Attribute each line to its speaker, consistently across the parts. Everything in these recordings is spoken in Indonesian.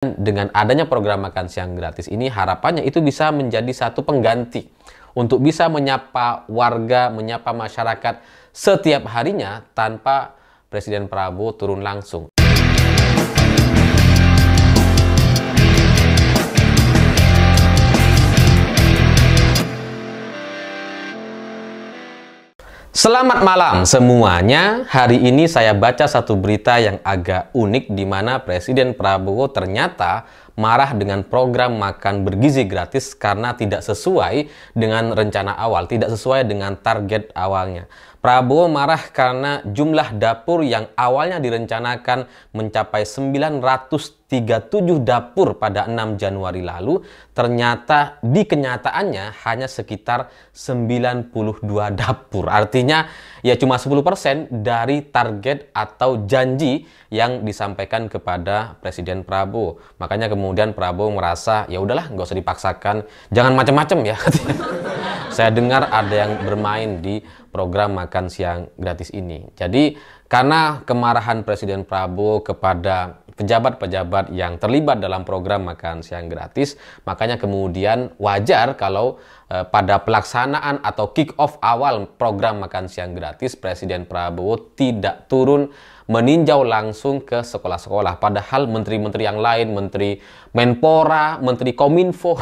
Speaker 1: Dengan adanya program makan siang gratis ini, harapannya itu bisa menjadi satu pengganti untuk bisa menyapa warga, menyapa masyarakat setiap harinya tanpa Presiden Prabowo turun langsung. Selamat malam semuanya. Hari ini saya baca satu berita yang agak unik di mana Presiden Prabowo ternyata marah dengan program makan bergizi gratis karena tidak sesuai dengan rencana awal, tidak sesuai dengan target awalnya. Prabowo marah karena jumlah dapur yang awalnya direncanakan mencapai 937 dapur pada 6 Januari lalu, ternyata di kenyataannya hanya sekitar 92 dapur. Artinya ya cuma 10% dari target atau janji yang disampaikan kepada Presiden Prabowo. Makanya kemudian Prabowo merasa ya udahlah, nggak usah dipaksakan, jangan macam-macam ya. Saya dengar ada yang bermain di program makan siang gratis ini. Jadi karena kemarahan Presiden Prabowo kepada pejabat-pejabat yang terlibat dalam program makan siang gratis, makanya kemudian wajar kalau pada pelaksanaan atau kick off awal program makan siang gratis, Presiden Prabowo tidak turun meninjau langsung ke sekolah-sekolah. Padahal menteri-menteri yang lain, Menteri Menpora, Menteri Kominfo,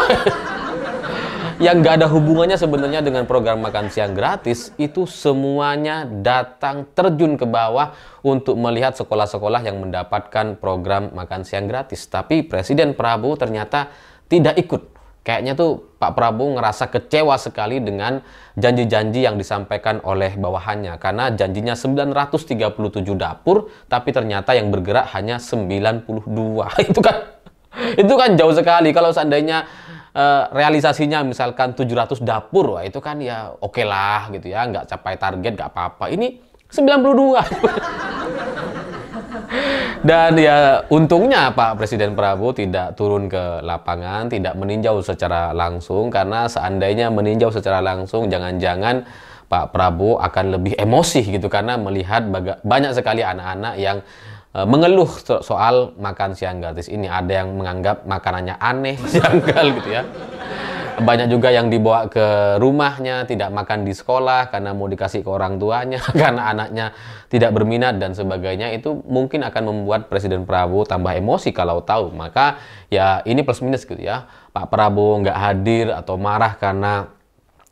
Speaker 1: yang nggak ada hubungannya sebenarnya dengan program makan siang gratis, itu semuanya datang terjun ke bawah untuk melihat sekolah-sekolah yang mendapatkan program makan siang gratis. Tapi Presiden Prabowo ternyata tidak ikut. Kayaknya tuh Pak Prabowo ngerasa kecewa sekali dengan janji-janji yang disampaikan oleh bawahannya. Karena janjinya 937 dapur, tapi ternyata yang bergerak hanya 92. Itu kan jauh sekali. Kalau seandainya realisasinya misalkan 700 dapur, wah itu kan ya oke lah gitu ya, nggak capai target nggak apa-apa. Ini 92. Dan ya untungnya Pak Presiden Prabowo tidak turun ke lapangan, tidak meninjau secara langsung, karena seandainya meninjau secara langsung jangan-jangan Pak Prabowo akan lebih emosi gitu, karena melihat banyak sekali anak-anak yang mengeluh soal makan siang gratis ini. Ada yang menganggap makanannya aneh, janggal gitu ya. Banyak juga yang dibawa ke rumahnya, tidak makan di sekolah karena mau dikasih ke orang tuanya, karena anaknya tidak berminat dan sebagainya. Itu mungkin akan membuat Presiden Prabowo tambah emosi kalau tahu. Maka ya ini plus minus gitu ya. Pak Prabowo nggak hadir atau marah karena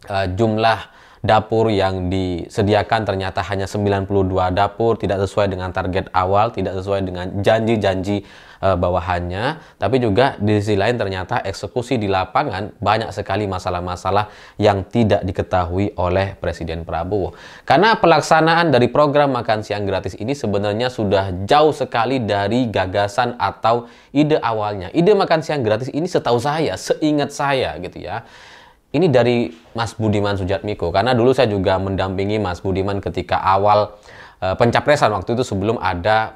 Speaker 1: jumlah dapur yang disediakan ternyata hanya 92 dapur, tidak sesuai dengan target awal, tidak sesuai dengan janji-janji bawahannya. Tapi juga di sisi lain ternyata eksekusi di lapangan banyak sekali masalah-masalah yang tidak diketahui oleh Presiden Prabowo. Karena pelaksanaan dari program makan siang gratis ini sebenarnya sudah jauh sekali dari gagasan atau ide awalnya. Ide makan siang gratis ini setahu saya, seingat saya gitu ya, ini dari Mas Budiman Sujatmiko, karena dulu saya juga mendampingi Mas Budiman ketika awal pencapresan, waktu itu sebelum ada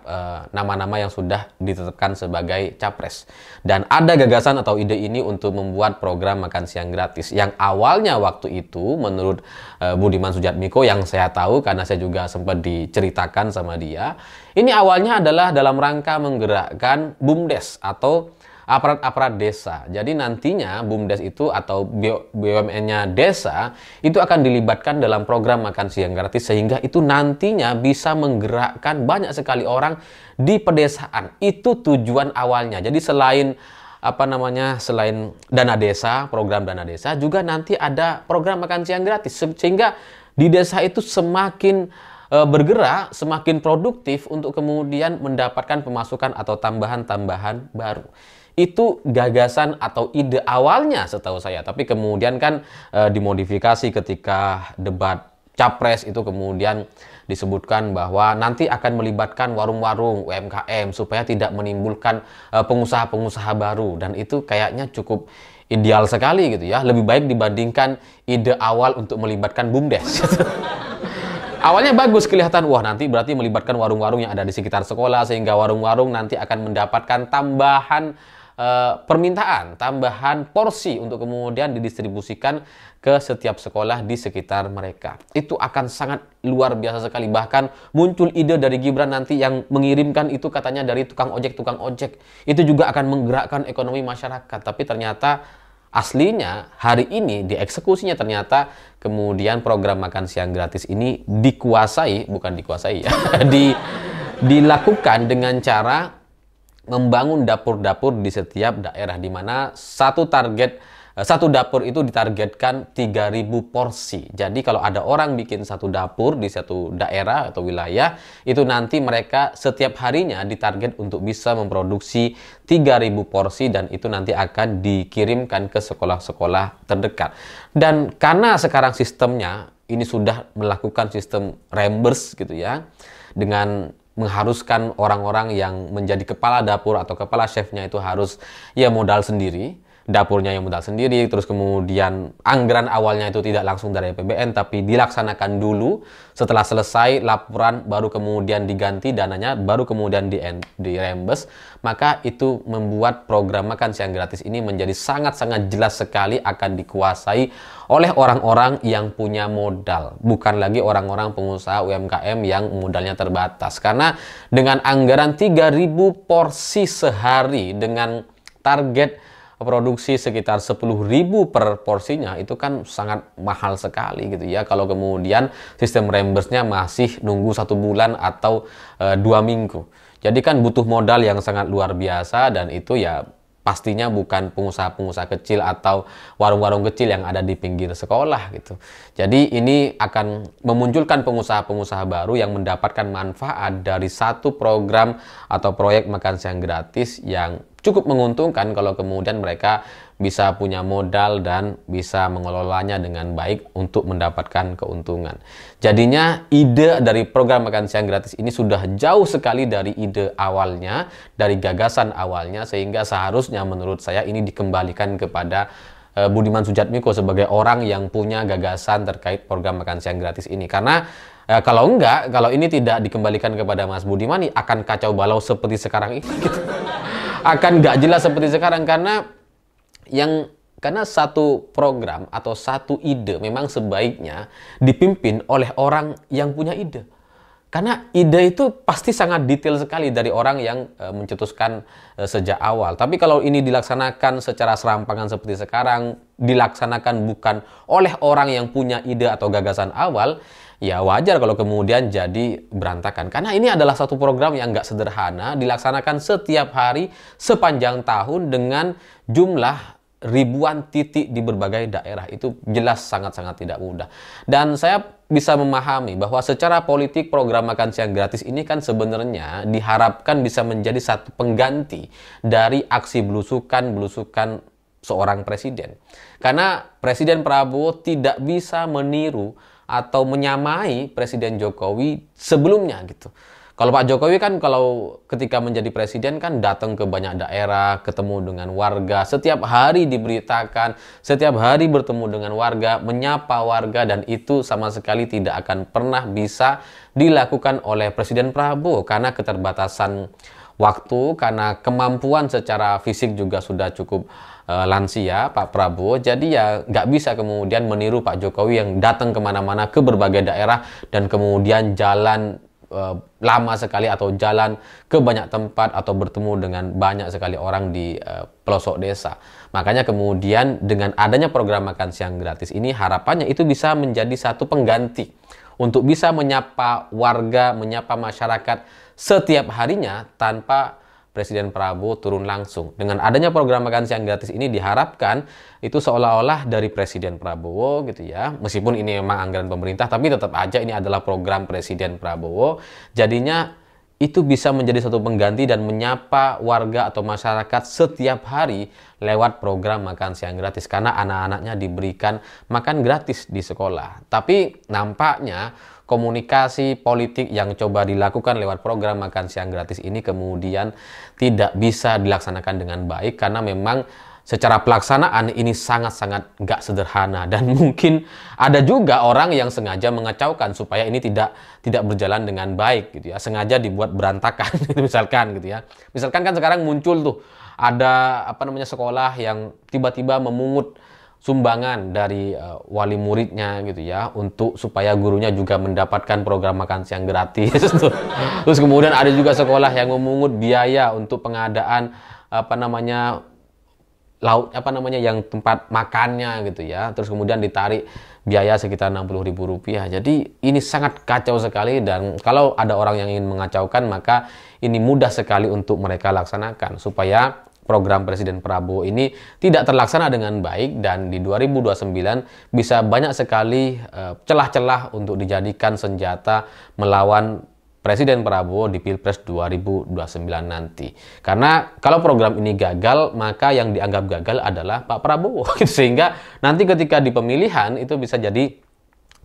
Speaker 1: nama-nama yang sudah ditetapkan sebagai capres. Dan ada gagasan atau ide ini untuk membuat program makan siang gratis yang awalnya waktu itu menurut Budiman Sujatmiko yang saya tahu karena saya juga sempat diceritakan sama dia, ini awalnya adalah dalam rangka menggerakkan BUMDes atau aparat-aparat desa. Jadi nantinya BUMDes itu atau BUMN-nya desa itu akan dilibatkan dalam program makan siang gratis, sehingga itu nantinya bisa menggerakkan banyak sekali orang di pedesaan. Itu tujuan awalnya. Jadi selain selain dana desa, program dana desa, juga nanti ada program makan siang gratis, sehingga di desa itu semakin bergerak, semakin produktif untuk kemudian mendapatkan pemasukan atau tambahan-tambahan baru. Itu gagasan atau ide awalnya setahu saya. Tapi kemudian kan dimodifikasi ketika debat capres itu, kemudian disebutkan bahwa nanti akan melibatkan warung-warung UMKM supaya tidak menimbulkan pengusaha-pengusaha baru. Dan itu kayaknya cukup ideal sekali gitu ya. Lebih baik dibandingkan ide awal untuk melibatkan BUMDes. Awalnya bagus, kelihatan, wah nanti berarti melibatkan warung-warung yang ada di sekitar sekolah, sehingga warung-warung nanti akan mendapatkan tambahan permintaan tambahan porsi untuk kemudian didistribusikan ke setiap sekolah di sekitar mereka. Itu akan sangat luar biasa sekali. Bahkan muncul ide dari Gibran nanti yang mengirimkan itu katanya dari tukang ojek. Itu juga akan menggerakkan ekonomi masyarakat. Tapi ternyata aslinya hari ini dieksekusinya ternyata kemudian program makan siang gratis ini dilakukan dengan cara membangun dapur-dapur di setiap daerah, di mana satu dapur itu ditargetkan 3.000 porsi. Jadi kalau ada orang bikin satu dapur di satu daerah atau wilayah, itu nanti mereka setiap harinya ditarget untuk bisa memproduksi 3.000 porsi, dan itu nanti akan dikirimkan ke sekolah-sekolah terdekat. Dan karena sekarang sistemnya ini sudah melakukan sistem reimburse gitu ya, dengan mengharuskan orang-orang yang menjadi kepala dapur atau kepala chefnya itu harus ya modal sendiri, dapurnya yang modal sendiri, terus kemudian anggaran awalnya itu tidak langsung dari APBN tapi dilaksanakan dulu, setelah selesai laporan baru kemudian diganti dananya, baru kemudian di-reimburse. Maka itu membuat program makan siang gratis ini menjadi sangat-sangat jelas sekali akan dikuasai oleh orang-orang yang punya modal, bukan lagi orang-orang pengusaha UMKM yang modalnya terbatas. Karena dengan anggaran 3.000 porsi sehari dengan target produksi sekitar 10.000 per porsinya, itu kan sangat mahal sekali gitu ya, kalau kemudian sistem reimburse-nya masih nunggu 1 bulan atau 2 minggu. Jadi kan butuh modal yang sangat luar biasa, dan itu ya pastinya bukan pengusaha-pengusaha kecil atau warung-warung kecil yang ada di pinggir sekolah gitu. Jadi ini akan memunculkan pengusaha-pengusaha baru yang mendapatkan manfaat dari satu program atau proyek makan siang gratis yang cukup menguntungkan kalau kemudian mereka bisa punya modal dan bisa mengelolanya dengan baik untuk mendapatkan keuntungan. Jadinya ide dari program makan siang gratis ini sudah jauh sekali dari ide awalnya, dari gagasan awalnya, sehingga seharusnya menurut saya ini dikembalikan kepada Budiman Sujatmiko sebagai orang yang punya gagasan terkait program makan siang gratis ini. Karena kalau ini tidak dikembalikan kepada Mas Budiman, akan kacau balau seperti sekarang ini gitu. Akan nggak jelas seperti sekarang, karena satu program atau satu ide memang sebaiknya dipimpin oleh orang yang punya ide. Karena ide itu pasti sangat detail sekali dari orang yang mencetuskan sejak awal. Tapi kalau ini dilaksanakan secara serampangan seperti sekarang, dilaksanakan bukan oleh orang yang punya ide atau gagasan awal, ya wajar kalau kemudian jadi berantakan. Karena ini adalah satu program yang nggak sederhana, dilaksanakan setiap hari sepanjang tahun dengan jumlah ribuan titik di berbagai daerah. Itu jelas sangat-sangat tidak mudah. Dan saya bisa memahami bahwa secara politik program makan siang gratis ini kan sebenarnya diharapkan bisa menjadi satu pengganti dari aksi belusukan seorang presiden. Karena Presiden Prabowo tidak bisa meniru atau menyamai Presiden Jokowi sebelumnya gitu. Kalau Pak Jokowi kan kalau ketika menjadi presiden kan datang ke banyak daerah, ketemu dengan warga, setiap hari diberitakan, setiap hari bertemu dengan warga, menyapa warga, dan itu sama sekali tidak akan pernah bisa dilakukan oleh Presiden Prabowo karena keterbatasan waktu, karena kemampuan secara fisik juga sudah cukup lansia Pak Prabowo. Jadi ya nggak bisa kemudian meniru Pak Jokowi yang datang kemana-mana ke berbagai daerah dan kemudian jalan lama sekali atau jalan ke banyak tempat atau bertemu dengan banyak sekali orang di pelosok desa. Makanya kemudian dengan adanya program makan siang gratis ini harapannya itu bisa menjadi satu pengganti untuk bisa menyapa warga, menyapa masyarakat setiap harinya tanpa Presiden Prabowo turun langsung. Dengan adanya program makan siang gratis ini diharapkan itu seolah-olah dari Presiden Prabowo gitu ya. Meskipun ini memang anggaran pemerintah, tapi tetap aja ini adalah program Presiden Prabowo. Jadinya itu bisa menjadi satu pengganti dan menyapa warga atau masyarakat setiap hari lewat program makan siang gratis. Karena anak-anaknya diberikan makan gratis di sekolah. Tapi nampaknya komunikasi politik yang coba dilakukan lewat program makan siang gratis ini kemudian tidak bisa dilaksanakan dengan baik karena memang secara pelaksanaan ini sangat-sangat nggak sederhana, dan mungkin ada juga orang yang sengaja mengacaukan supaya ini tidak berjalan dengan baik gitu ya, sengaja dibuat berantakan misalkan gitu ya. Misalkan kan sekarang muncul tuh ada sekolah yang tiba-tiba memungut sumbangan dari wali muridnya gitu ya, untuk supaya gurunya juga mendapatkan program makan siang gratis. Terus kemudian ada juga sekolah yang memungut biaya untuk pengadaan yang tempat makannya gitu ya. Terus kemudian ditarik biaya sekitar Rp60.000. Jadi ini sangat kacau sekali, dan kalau ada orang yang ingin mengacaukan, maka ini mudah sekali untuk mereka laksanakan supaya program Presiden Prabowo ini tidak terlaksana dengan baik, dan di 2029 bisa banyak sekali celah-celah untuk dijadikan senjata melawan Presiden Prabowo di Pilpres 2029 nanti. Karena kalau program ini gagal, maka yang dianggap gagal adalah Pak Prabowo. Sehingga nanti ketika di pemilihan itu bisa jadi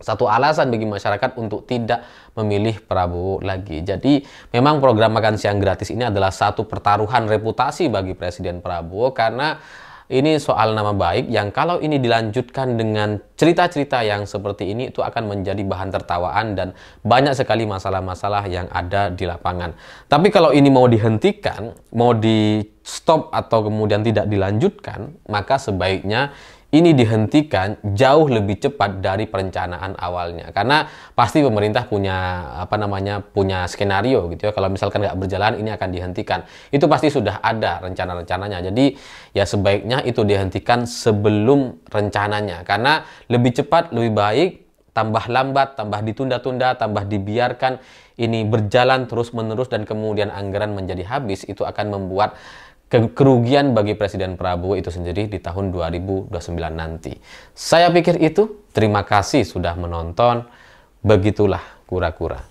Speaker 1: satu alasan bagi masyarakat untuk tidak memilih Prabowo lagi. Jadi memang program makan siang gratis ini adalah satu pertaruhan reputasi bagi Presiden Prabowo, karena ini soal nama baik yang kalau ini dilanjutkan dengan cerita-cerita yang seperti ini, itu akan menjadi bahan tertawaan dan banyak sekali masalah-masalah yang ada di lapangan. Tapi kalau ini mau dihentikan, mau di stop atau kemudian tidak dilanjutkan, maka sebaiknya ini dihentikan jauh lebih cepat dari perencanaan awalnya. Karena pasti pemerintah punya skenario gitu ya. Kalau misalkan nggak berjalan, ini akan dihentikan. Itu pasti sudah ada rencana-rencananya. Jadi ya sebaiknya itu dihentikan sebelum rencananya. Karena lebih cepat lebih baik, tambah lambat, tambah ditunda-tunda, tambah dibiarkan ini berjalan terus-menerus dan kemudian anggaran menjadi habis, itu akan membuat kerugian bagi Presiden Prabowo itu sendiri di tahun 2029 nanti. Saya pikir itu. Terima kasih sudah menonton. Begitulah kura-kura.